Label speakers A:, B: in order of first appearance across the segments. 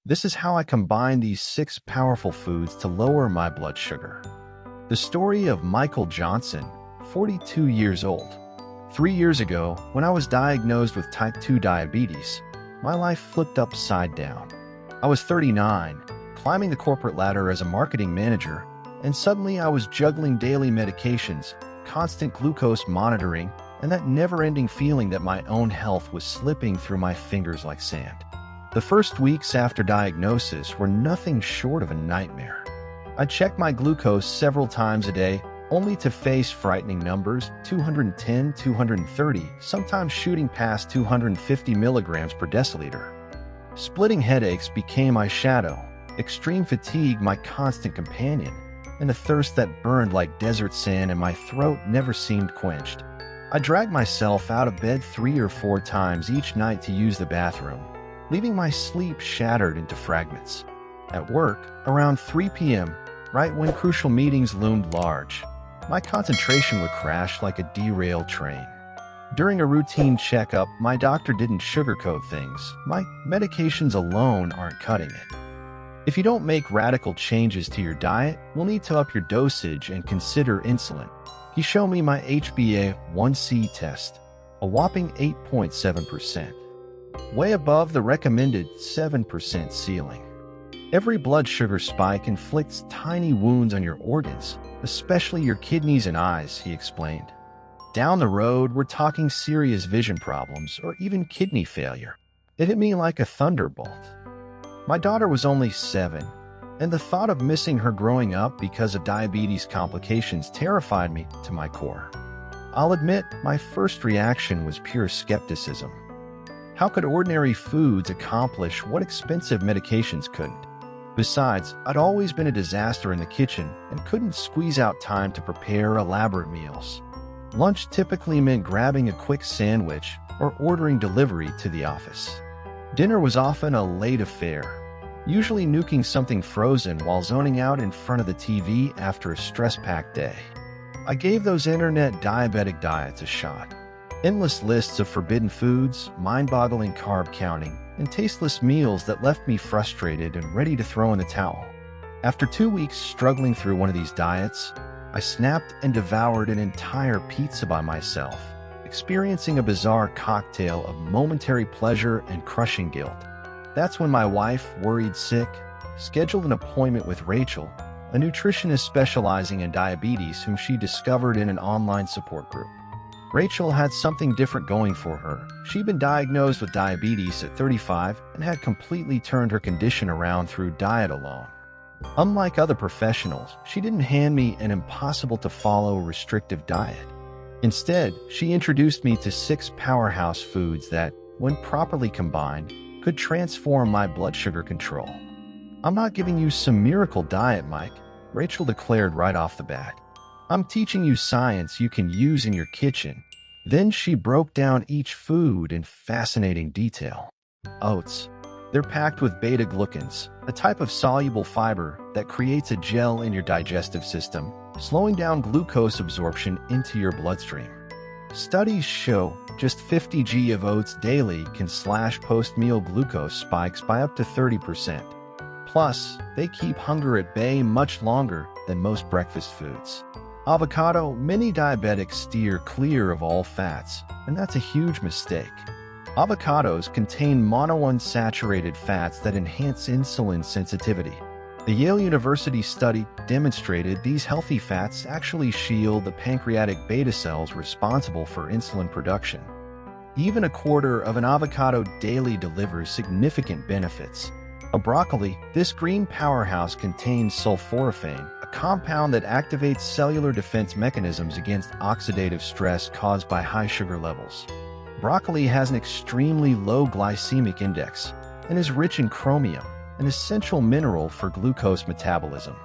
A: This is how I combine these 6 powerful foods to lower my blood sugar. The story of Michael Johnson, 42 years old. 3 years ago, when I was diagnosed with type 2 diabetes, my life flipped upside down. I was 39, climbing the corporate ladder as a marketing manager, and suddenly I was juggling daily medications, constant glucose monitoring, and that never-ending feeling that my own health was slipping through my fingers like sand. The first weeks after diagnosis were nothing short of a nightmare. I checked my glucose several times a day, only to face frightening numbers: 210, 230, sometimes shooting past 250 milligrams per deciliter. Splitting headaches became my shadow, extreme fatigue my constant companion, and a thirst that burned like desert sand in my throat never seemed quenched. I dragged myself out of bed 3 or 4 times each night to use the bathroom, leaving my sleep shattered into fragments. At work, around 3 p.m., right when crucial meetings loomed large, my concentration would crash like a derailed train. During a routine checkup, my doctor didn't sugarcoat things. My medications alone aren't cutting it. If you don't make radical changes to your diet, we'll need to up your dosage and consider insulin. He showed me my HbA1c test, a whopping 8.7%, way above the recommended 7% ceiling. Every blood sugar spike inflicts tiny wounds on your organs, especially your kidneys and eyes, he explained. Down the road, we're talking serious vision problems or even kidney failure. It hit me like a thunderbolt. My daughter was only 7, and the thought of missing her growing up because of diabetes complications terrified me to my core. I'll admit, my first reaction was pure skepticism. How could ordinary foods accomplish what expensive medications couldn't? Besides, I'd always been a disaster in the kitchen and couldn't squeeze out time to prepare elaborate meals. Lunch typically meant grabbing a quick sandwich or ordering delivery to the office. Dinner was often a late affair, usually nuking something frozen while zoning out in front of the TV after a stress-packed day. I gave those internet diabetic diets a shot. Endless lists of forbidden foods, mind-boggling carb counting, and tasteless meals that left me frustrated and ready to throw in the towel. After 2 weeks struggling through one of these diets, I snapped and devoured an entire pizza by myself, experiencing a bizarre cocktail of momentary pleasure and crushing guilt. That's when my wife, worried sick, scheduled an appointment with Rachel, a nutritionist specializing in diabetes whom she discovered in an online support group. Rachel had something different going for her. She'd been diagnosed with diabetes at 35 and had completely turned her condition around through diet alone. Unlike other professionals, she didn't hand me an impossible-to-follow restrictive diet. Instead, she introduced me to 6 powerhouse foods that, when properly combined, could transform my blood sugar control. "I'm not giving you some miracle diet, Mike," Rachel declared right off the bat. "I'm teaching you science you can use in your kitchen." Then she broke down each food in fascinating detail. Oats. They're packed with beta-glucans, a type of soluble fiber that creates a gel in your digestive system, slowing down glucose absorption into your bloodstream. Studies show just 50 g of oats daily can slash post-meal glucose spikes by up to 30%. Plus, they keep hunger at bay much longer than most breakfast foods. Avocado. Many diabetics steer clear of all fats, and that's a huge mistake. Avocados contain monounsaturated fats that enhance insulin sensitivity. The Yale University study demonstrated these healthy fats actually shield the pancreatic beta cells responsible for insulin production. Even a quarter of an avocado daily delivers significant benefits. A broccoli. This green powerhouse contains sulforaphane, a compound that activates cellular defense mechanisms against oxidative stress caused by high sugar levels. Broccoli has an extremely low glycemic index and is rich in chromium, an essential mineral for glucose metabolism.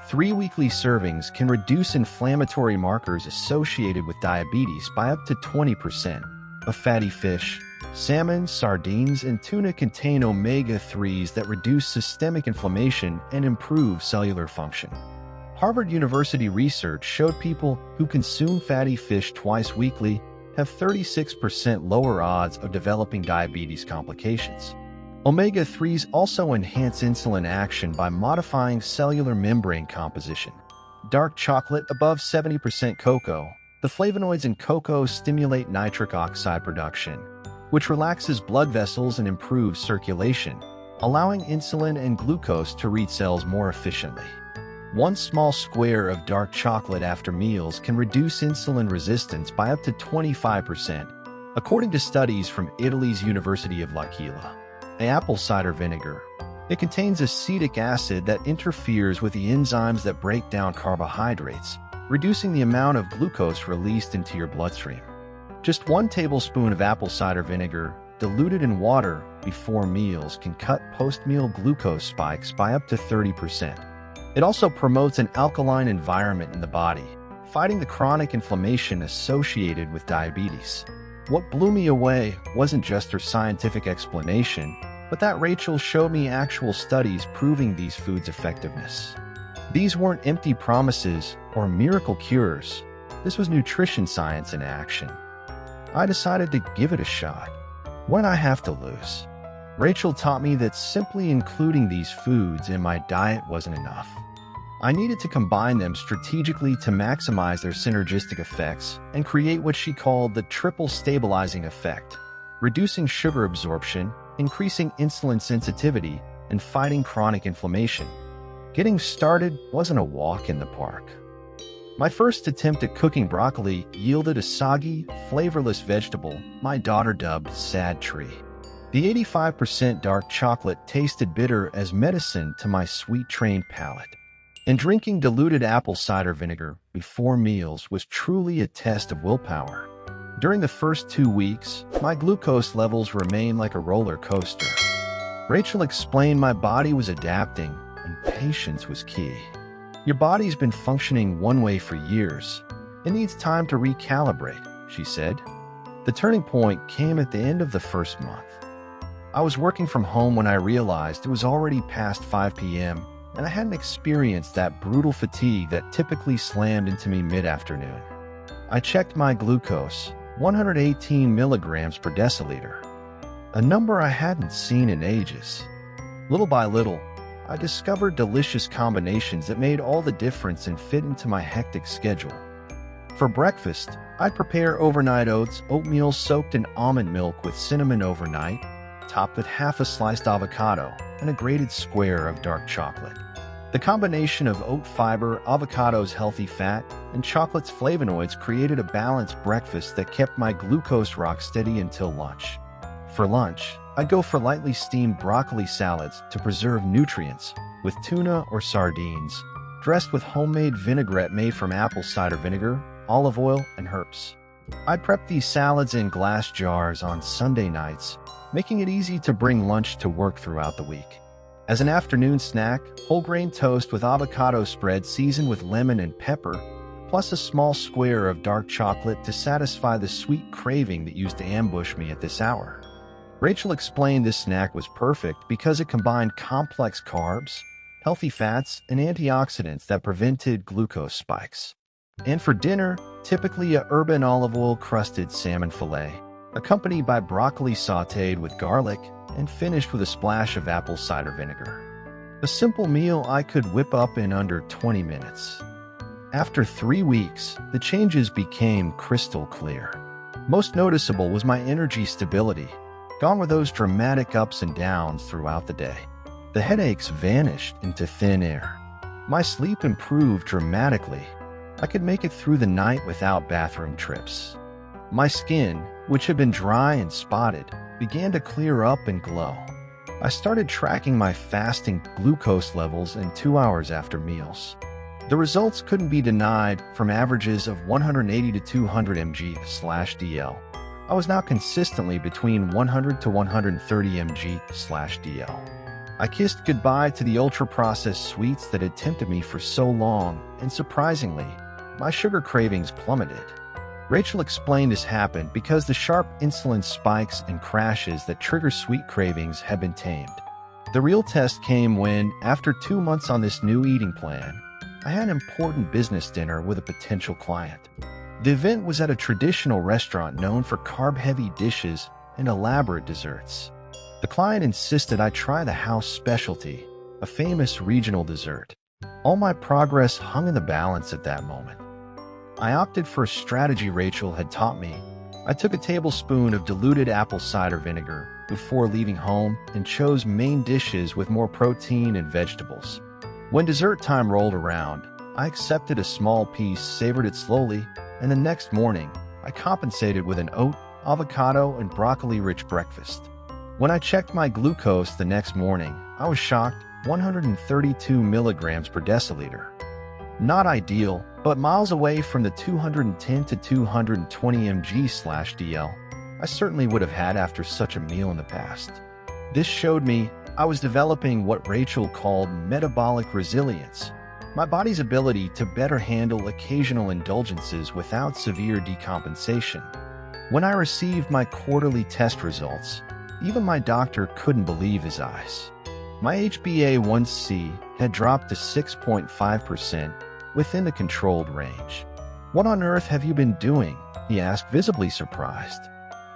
A: 3 weekly servings can reduce inflammatory markers associated with diabetes by up to 20%. A fatty fish. Salmon, sardines, and tuna contain omega-3s that reduce systemic inflammation and improve cellular function. Harvard University research showed people who consume fatty fish twice weekly have 36% lower odds of developing diabetes complications. Omega-3s also enhance insulin action by modifying cellular membrane composition. Dark chocolate above 70% cocoa. The flavonoids in cocoa stimulate nitric oxide production, which relaxes blood vessels and improves circulation, allowing insulin and glucose to reach cells more efficiently. One small square of dark chocolate after meals can reduce insulin resistance by up to 25%, according to studies from Italy's University of L'Aquila. Apple cider vinegar. It contains acetic acid that interferes with the enzymes that break down carbohydrates, reducing the amount of glucose released into your bloodstream. Just 1 tablespoon of apple cider vinegar, diluted in water before meals, can cut post-meal glucose spikes by up to 30%. It also promotes an alkaline environment in the body, fighting the chronic inflammation associated with diabetes. What blew me away wasn't just her scientific explanation, but that Rachel showed me actual studies proving these foods' effectiveness. These weren't empty promises or miracle cures. This was nutrition science in action. I decided to give it a shot. What did I have to lose? Rachel taught me that simply including these foods in my diet wasn't enough. I needed to combine them strategically to maximize their synergistic effects and create what she called the triple stabilizing effect: reducing sugar absorption, increasing insulin sensitivity, and fighting chronic inflammation. Getting started wasn't a walk in the park. My first attempt at cooking broccoli yielded a soggy, flavorless vegetable my daughter dubbed Sad Tree. The 85% dark chocolate tasted bitter as medicine to my sweet-trained palate. And drinking diluted apple cider vinegar before meals was truly a test of willpower. During the first 2 weeks, my glucose levels remained like a roller coaster. Rachel explained my body was adapting, and patience was key. Your body's been functioning one way for years. It needs time to recalibrate, she said. The turning point came at the end of the first month. I was working from home when I realized it was already past 5 p.m., and I hadn't experienced that brutal fatigue that typically slammed into me mid-afternoon. I checked my glucose, 118 milligrams per deciliter, a number I hadn't seen in ages. Little by little, I discovered delicious combinations that made all the difference and fit into my hectic schedule. For breakfast, I'd prepare overnight oats, oatmeal soaked in almond milk with cinnamon overnight, topped with half a sliced avocado and a grated square of dark chocolate. The combination of oat fiber, avocado's healthy fat, and chocolate's flavonoids created a balanced breakfast that kept my glucose rock steady until lunch. For lunch, I'd go for lightly steamed broccoli salads to preserve nutrients, with tuna or sardines, dressed with homemade vinaigrette made from apple cider vinegar, olive oil, and herbs. I'd prep these salads in glass jars on Sunday nights, making it easy to bring lunch to work throughout the week. As an afternoon snack, whole grain toast with avocado spread seasoned with lemon and pepper, plus a small square of dark chocolate to satisfy the sweet craving that used to ambush me at this hour. Rachel explained this snack was perfect because it combined complex carbs, healthy fats, and antioxidants that prevented glucose spikes. And for dinner, typically a urban olive oil-crusted salmon fillet, accompanied by broccoli sautéed with garlic and finished with a splash of apple cider vinegar. A simple meal I could whip up in under 20 minutes. After 3 weeks, the changes became crystal clear. Most noticeable was my energy stability. Gone were those dramatic ups and downs throughout the day. The headaches vanished into thin air. My sleep improved dramatically. I could make it through the night without bathroom trips. My skin, which had been dry and spotted, began to clear up and glow. I started tracking my fasting glucose levels in 2 hours after meals. The results couldn't be denied. From averages of 180 to 200 mg/dl. I was now consistently between 100 to 130 mg/dl. I kissed goodbye to the ultra-processed sweets that had tempted me for so long, and surprisingly, my sugar cravings plummeted. Rachel explained this happened because the sharp insulin spikes and crashes that trigger sweet cravings had been tamed. The real test came when, after 2 months on this new eating plan, I had an important business dinner with a potential client. The event was at a traditional restaurant known for carb-heavy dishes and elaborate desserts. The client insisted I try the house specialty, a famous regional dessert. All my progress hung in the balance at that moment. I opted for a strategy Rachel had taught me. I took a tablespoon of diluted apple cider vinegar before leaving home and chose main dishes with more protein and vegetables. When dessert time rolled around, I accepted a small piece, savored it slowly, and the next morning, I compensated with an oat, avocado, and broccoli-rich breakfast. When I checked my glucose the next morning, I was shocked, 132 milligrams per deciliter. Not ideal, but miles away from the 210 to 220 mg/dl I certainly would have had after such a meal in the past. This showed me I was developing what Rachel called metabolic resilience, my body's ability to better handle occasional indulgences without severe decompensation. When I received my quarterly test results, even my doctor couldn't believe his eyes. My HbA1c had dropped to 6.5%, within the controlled range. "What on earth have you been doing?" he asked, visibly surprised.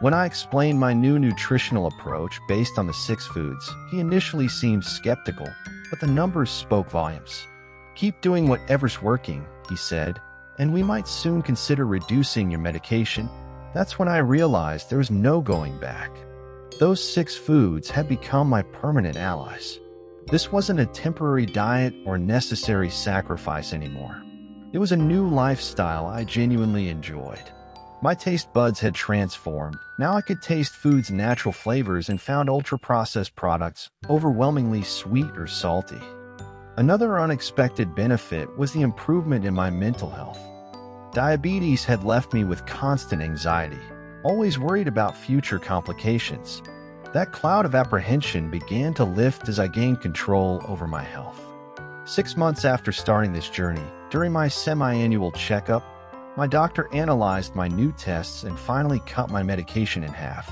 A: When I explained my new nutritional approach based on the 6 foods, he initially seemed skeptical, but the numbers spoke volumes. "Keep doing whatever's working," he said, "and we might soon consider reducing your medication." That's when I realized there was no going back. Those 6 foods had become my permanent allies. This wasn't a temporary diet or necessary sacrifice anymore. It was a new lifestyle I genuinely enjoyed. My taste buds had transformed. Now I could taste food's natural flavors and found ultra-processed products overwhelmingly sweet or salty. Another unexpected benefit was the improvement in my mental health. Diabetes had left me with constant anxiety, always worried about future complications. That cloud of apprehension began to lift as I gained control over my health. 6 months after starting this journey, during my semi-annual checkup, my doctor analyzed my new tests and finally cut my medication in half.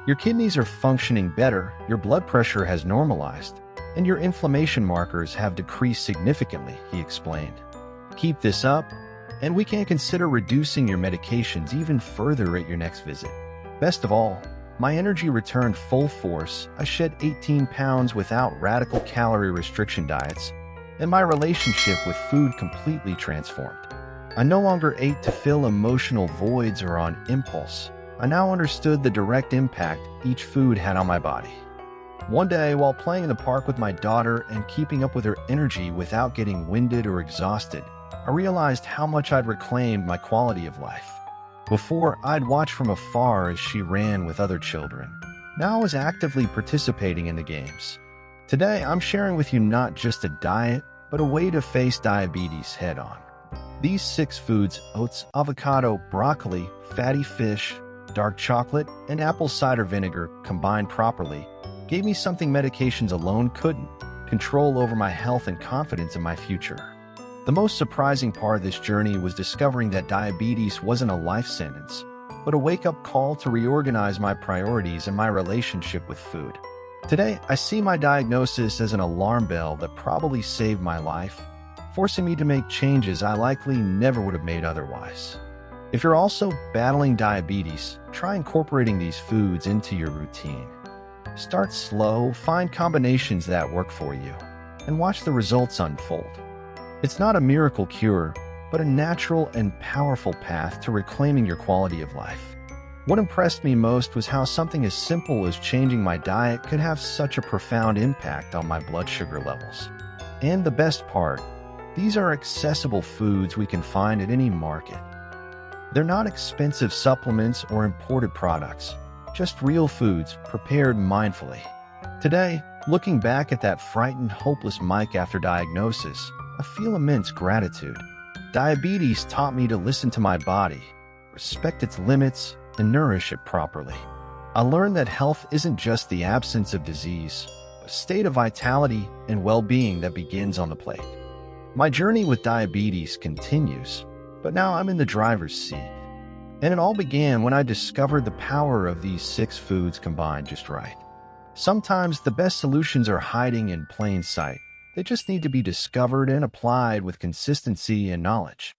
A: "Your kidneys are functioning better, your blood pressure has normalized, and your inflammation markers have decreased significantly," he explained. "Keep this up, and we can consider reducing your medications even further at your next visit." Best of all, my energy returned full force. I shed 18 pounds without radical calorie restriction diets, and my relationship with food completely transformed. I no longer ate to fill emotional voids or on impulse. I now understood the direct impact each food had on my body. One day, while playing in the park with my daughter and keeping up with her energy without getting winded or exhausted, I realized how much I'd reclaimed my quality of life. Before, I'd watch from afar as she ran with other children. Now I was actively participating in the games. Today, I'm sharing with you not just a diet, but a way to face diabetes head-on. These 6 foods, oats, avocado, broccoli, fatty fish, dark chocolate, and apple cider vinegar, combined properly, gave me something medications alone couldn't: control over my health and confidence in my future. The most surprising part of this journey was discovering that diabetes wasn't a life sentence, but a wake-up call to reorganize my priorities and my relationship with food. Today, I see my diagnosis as an alarm bell that probably saved my life, forcing me to make changes I likely never would have made otherwise. If you're also battling diabetes, try incorporating these foods into your routine. Start slow, find combinations that work for you, and watch the results unfold. It's not a miracle cure, but a natural and powerful path to reclaiming your quality of life. What impressed me most was how something as simple as changing my diet could have such a profound impact on my blood sugar levels. And the best part, these are accessible foods we can find at any market. They're not expensive supplements or imported products, just real foods prepared mindfully. Today, looking back at that frightened, hopeless Mike after diagnosis, I feel immense gratitude. Diabetes taught me to listen to my body, respect its limits, and nourish it properly. I learned that health isn't just the absence of disease, but a state of vitality and well-being that begins on the plate. My journey with diabetes continues, but now I'm in the driver's seat. And it all began when I discovered the power of these 6 foods combined just right. Sometimes the best solutions are hiding in plain sight. They just need to be discovered and applied with consistency and knowledge.